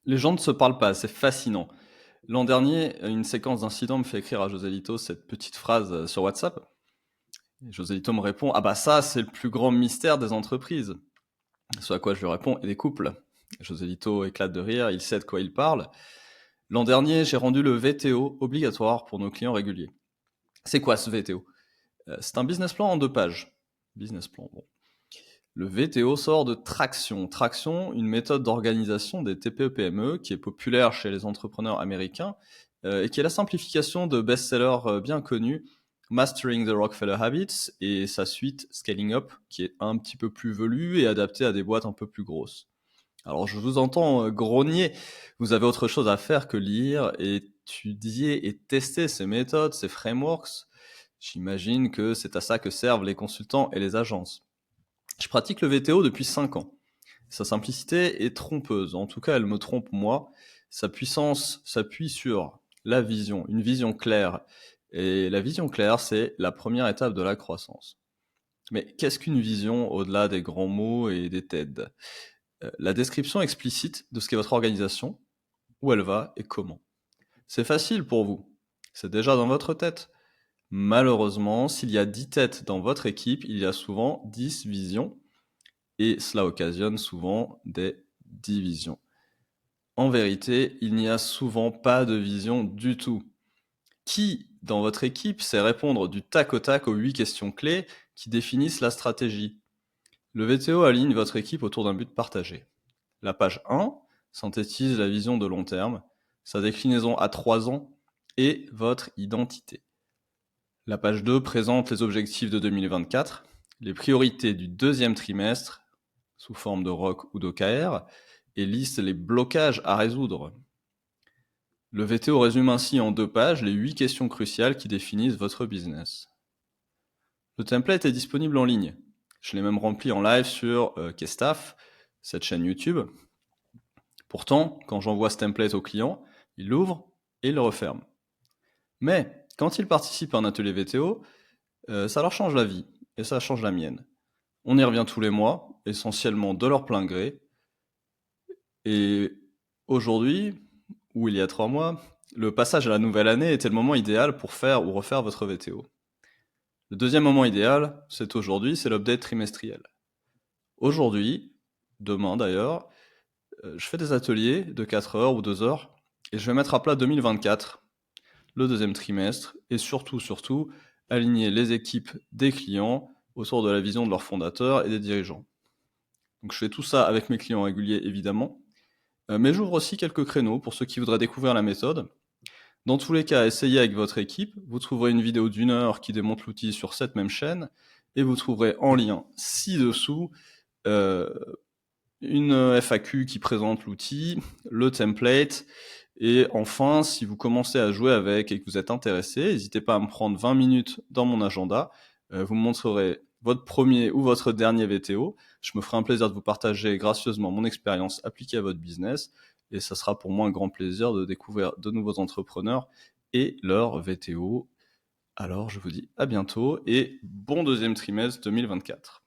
Les gens ne se parlent pas, c'est fascinant. L'an dernier, une séquence d'incidents me fait écrire à Joselito cette petite phrase sur WhatsApp. Et Joselito me répond: Ah bah ça, c'est le plus grand mystère des entreprises. Ce à quoi je lui réponds: Et des couples. Joselito éclate de rire, il sait de quoi il parle. L'an dernier, j'ai rendu le VTO obligatoire pour nos clients réguliers. C'est quoi ce VTO? C'est un business plan en 2 pages. Business plan, bon. Le VTO sort de Traction. Traction, une méthode d'organisation des TPE-PME qui est populaire chez les entrepreneurs américains et qui est la simplification de best-sellers bien connus, Mastering the Rockefeller Habits et sa suite Scaling Up, qui est un petit peu plus velue et adaptée à des boîtes un peu plus grosses. Alors je vous entends grogner, vous avez autre chose à faire que lire, étudier et tester ces méthodes, ces frameworks. J'imagine que c'est à ça que servent les consultants et les agences. Je pratique le VTO depuis 5 ans. Sa simplicité est trompeuse, en tout cas elle me trompe moi. Sa puissance s'appuie sur la vision, une vision claire. Et la vision claire, c'est la première étape de la croissance. Mais qu'est-ce qu'une vision au-delà des grands mots et des TED? La description explicite de ce qu'est votre organisation, où elle va et comment. C'est facile pour vous, c'est déjà dans votre tête. Malheureusement, s'il y a 10 têtes dans votre équipe, il y a souvent 10 visions et cela occasionne souvent des divisions. En vérité, il n'y a souvent pas de vision du tout. Qui, dans votre équipe, sait répondre du tac au tac aux 8 questions clés qui définissent la stratégie? Le VTO aligne votre équipe autour d'un but partagé. La page 1 synthétise la vision de long terme, sa déclinaison à 3 ans et votre identité. La page 2 présente les objectifs de 2024, les priorités du deuxième trimestre sous forme de ROC ou d'OKR et liste les blocages à résoudre. Le VTO résume ainsi en 2 pages les 8 questions cruciales qui définissent votre business. Le template est disponible en ligne. Je l'ai même rempli en live sur Kestaf, cette chaîne YouTube. Pourtant, quand j'envoie ce template au client, il l'ouvre et il le referme. Mais quand il participe à un atelier VTO, ça leur change la vie et ça change la mienne. On y revient tous les mois, essentiellement de leur plein gré. Et aujourd'hui, ou il y a 3 mois, le passage à la nouvelle année était le moment idéal pour faire ou refaire votre VTO. Le deuxième moment idéal, c'est aujourd'hui, c'est l'update trimestriel. Aujourd'hui, demain d'ailleurs, je fais des ateliers de 4 heures ou 2 heures et je vais mettre à plat 2024, le deuxième trimestre, et surtout, aligner les équipes des clients autour de la vision de leurs fondateurs et des dirigeants. Donc je fais tout ça avec mes clients réguliers évidemment, mais j'ouvre aussi quelques créneaux pour ceux qui voudraient découvrir la méthode. Dans tous les cas, essayez avec votre équipe, vous trouverez une vidéo d'1 heure qui démontre l'outil sur cette même chaîne, et vous trouverez en lien ci-dessous euh, une FAQ qui présente l'outil, le template, et enfin, si vous commencez à jouer avec et que vous êtes intéressé, n'hésitez pas à me prendre 20 minutes dans mon agenda. Vous me montrerez votre premier ou votre dernier VTO. Je me ferai un plaisir de vous partager gracieusement mon expérience appliquée à votre business. Et ça sera pour moi un grand plaisir de découvrir de nouveaux entrepreneurs et leur VTO. Alors, je vous dis à bientôt et bon deuxième trimestre 2024.